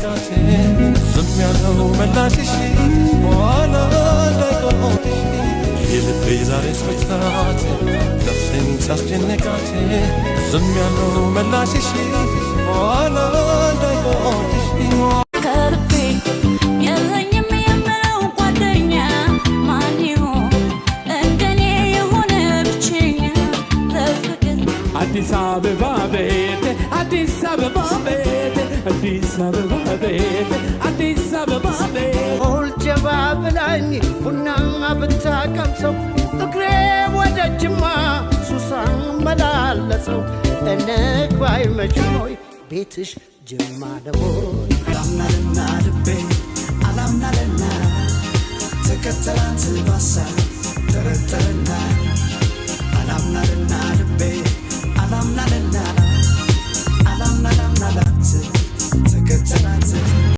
ሳስጨንቃት ዝም ያለው መላሽሽ በኋላ እንዳይቆጥሽ የልቤ ዛሬ ስመታት ነፍሴን ሳስጨንቃት ዝም ያለው መላሽሽ በኋላ እንዳይቆጥሽ Addis Ababa bete, Addis Ababa bete, Addis Ababa bete, Addis Ababa bete. Ol jawab lani, bunna btaakam so, taqreb wada jma, susan malalaso, enek bay majnoy, betish jma daboy. Alamna lena debe, alamna lena, tekatalat basa.